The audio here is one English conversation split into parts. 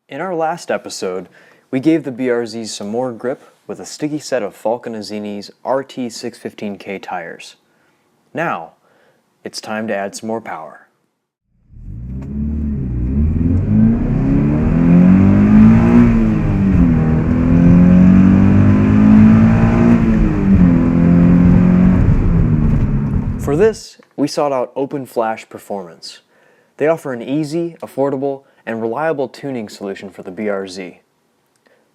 In our last episode, we gave the BRZ some more grip with a sticky set of Falken Azenis RT615K tires. Now, it's time to add some more power. For this, we sought out OpenFlash Performance. They offer an easy, affordable, and reliable tuning solution for the BRZ.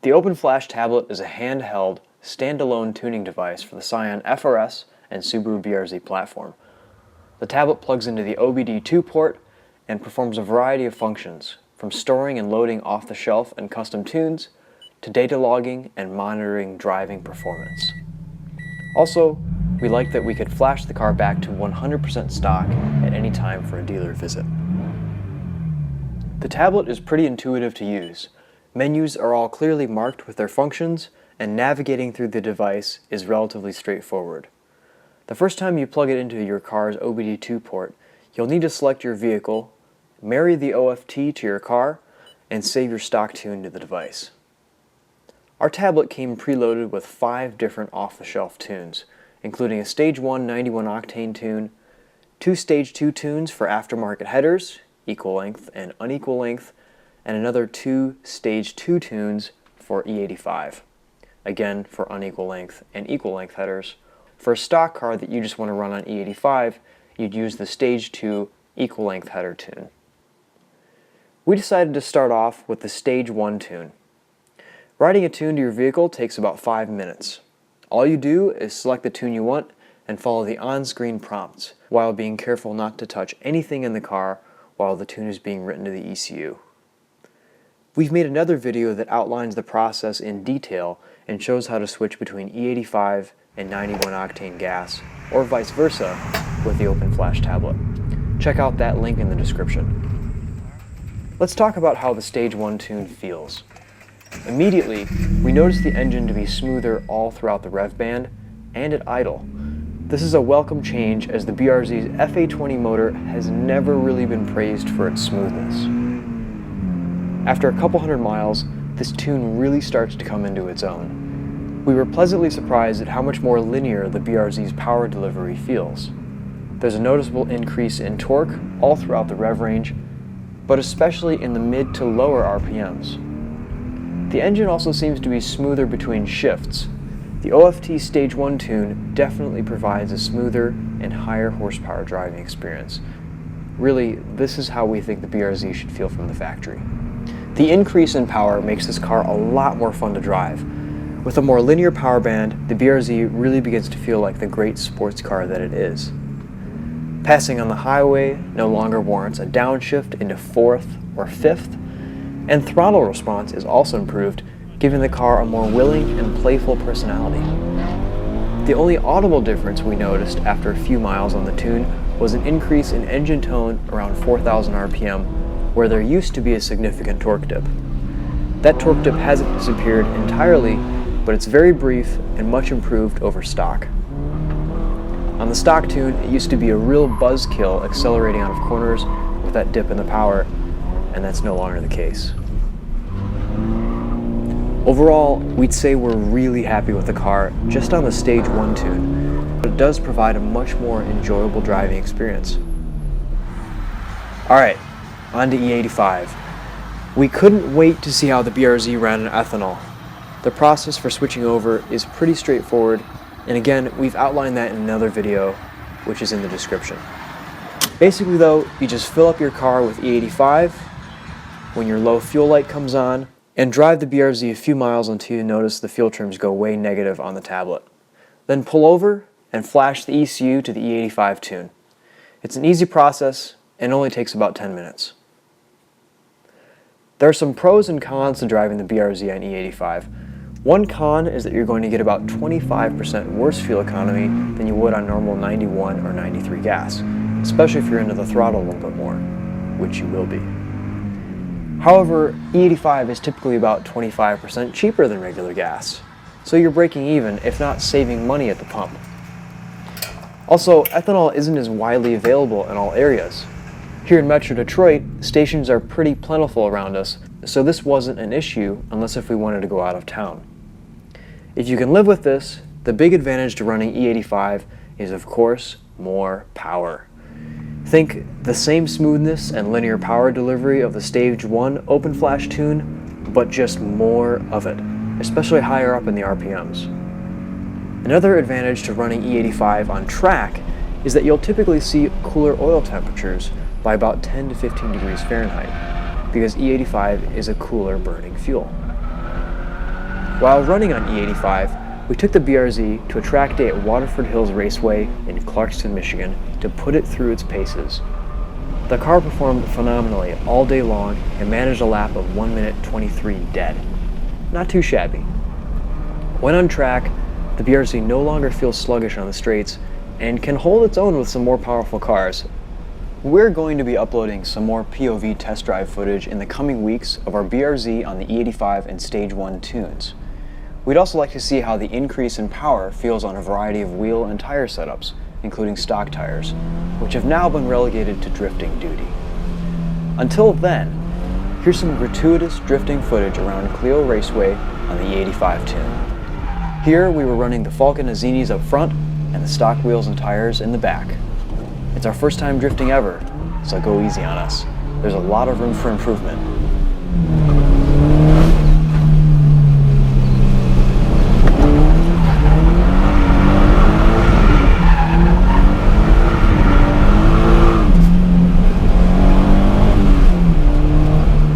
The OpenFlash Tablet is a handheld, standalone tuning device for the Scion FRS and Subaru BRZ platform. The tablet plugs into the OBD2 port and performs a variety of functions, from storing and loading off-the-shelf and custom tunes, to data logging and monitoring driving performance. Also, we liked that we could flash the car back to 100% stock at any time for a dealer visit. The tablet is pretty intuitive to use. Menus are all clearly marked with their functions, and navigating through the device is relatively straightforward. The first time you plug it into your car's OBD2 port, you'll need to select your vehicle, marry the OFT to your car, and save your stock tune to the device. Our tablet came preloaded with 5 different off-the-shelf tunes, including a Stage 1 91 Octane tune, 2 Stage 2 tunes for aftermarket headers, equal length and unequal length, and another 2 Stage 2 tunes for E85, again for unequal length and equal length headers. For a stock car that you just want to run on E85, you'd use the Stage 2 equal length header tune. We decided to start off with the Stage 1 tune. Writing a tune to your vehicle takes about 5 minutes. All you do is select the tune you want and follow the on-screen prompts, while being careful not to touch anything in the car while the tune is being written to the ECU. We've made another video that outlines the process in detail and shows how to switch between E85 and 91 octane gas, or vice versa, with the OpenFlash tablet. Check out that link in the description. Let's talk about how the Stage 1 tune feels. Immediately, we notice the engine to be smoother all throughout the rev band and at idle. This is a welcome change, as the BRZ's FA20 motor has never really been praised for its smoothness. After a couple hundred miles, this tune really starts to come into its own. We were pleasantly surprised at how much more linear the BRZ's power delivery feels. There's a noticeable increase in torque all throughout the rev range, but especially in the mid to lower RPMs. The engine also seems to be smoother between shifts. The OFT Stage 1 tune definitely provides a smoother and higher horsepower driving experience. Really, this is how we think the BRZ should feel from the factory. The increase in power makes this car a lot more fun to drive. With a more linear power band, the BRZ really begins to feel like the great sports car that it is. Passing on the highway no longer warrants a downshift into 4th or 5th, and throttle response is also improved, giving the car a more willing and playful personality. The only audible difference we noticed after a few miles on the tune was an increase in engine tone around 4,000 RPM, where there used to be a significant torque dip. That torque dip hasn't disappeared entirely, but it's very brief and much improved over stock. On the stock tune, it used to be a real buzzkill accelerating out of corners with that dip in the power, and that's no longer the case. Overall, we'd say we're really happy with the car just on the Stage 1 tune, but it does provide a much more enjoyable driving experience. Alright, on to E85. We couldn't wait to see how the BRZ ran on ethanol. The process for switching over is pretty straightforward, and again, we've outlined that in another video, which is in the description. Basically though, you just fill up your car with E85 when your low fuel light comes on, and drive the BRZ a few miles until you notice the fuel trims go way negative on the tablet. Then pull over and flash the ECU to the E85 tune. It's an easy process and only takes about 10 minutes. There are some pros and cons to driving the BRZ on E85. One con is that you're going to get about 25% worse fuel economy than you would on normal 91 or 93 gas, especially if you're into the throttle a little bit more, which you will be. However, E85 is typically about 25% cheaper than regular gas, so you're breaking even, if not saving money at the pump. Also, ethanol isn't as widely available in all areas. Here in Metro Detroit, stations are pretty plentiful around us, so this wasn't an issue unless if we wanted to go out of town. If you can live with this, the big advantage to running E85 is, of course, more power. Think the same smoothness and linear power delivery of the Stage 1 OpenFlash tune, but just more of it, especially higher up in the RPMs. Another advantage to running E85 on track is that you'll typically see cooler oil temperatures by about 10 to 15 degrees Fahrenheit, because E85 is a cooler burning fuel. While running on E85, we took the BRZ to a track day at Waterford Hills Raceway in Clarkston, Michigan to put it through its paces. The car performed phenomenally all day long and managed a lap of 1 minute 23 dead. Not too shabby. When on track, the BRZ no longer feels sluggish on the straights and can hold its own with some more powerful cars. We're going to be uploading some more POV test drive footage in the coming weeks of our BRZ on the E85 and Stage 1 tunes. We'd also like to see how the increase in power feels on a variety of wheel and tire setups, including stock tires, which have now been relegated to drifting duty. Until then, here's some gratuitous drifting footage around Clio Raceway on the E85 tune. Here we were running the Falken Azenis up front and the stock wheels and tires in the back. It's our first time drifting ever, so go easy on us. There's a lot of room for improvement.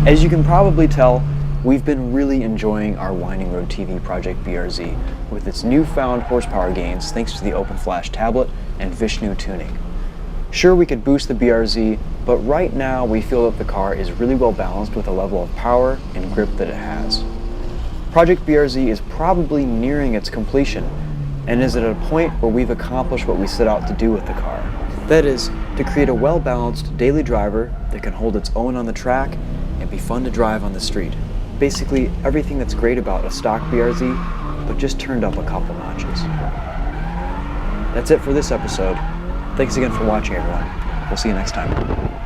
As you can probably tell, we've been really enjoying our Winding Road TV Project BRZ with its newfound horsepower gains thanks to the OpenFlash Tablet and Vishnu tuning. Sure, we could boost the BRZ, but right now we feel that the car is really well balanced with the level of power and grip that it has. Project BRZ is probably nearing its completion and is at a point where we've accomplished what we set out to do with the car. That is, to create a well-balanced daily driver that can hold its own on the track and be fun to drive on the street. Basically, everything that's great about a stock BRZ, but just turned up a couple notches. That's it for this episode. Thanks again for watching, everyone. We'll see you next time.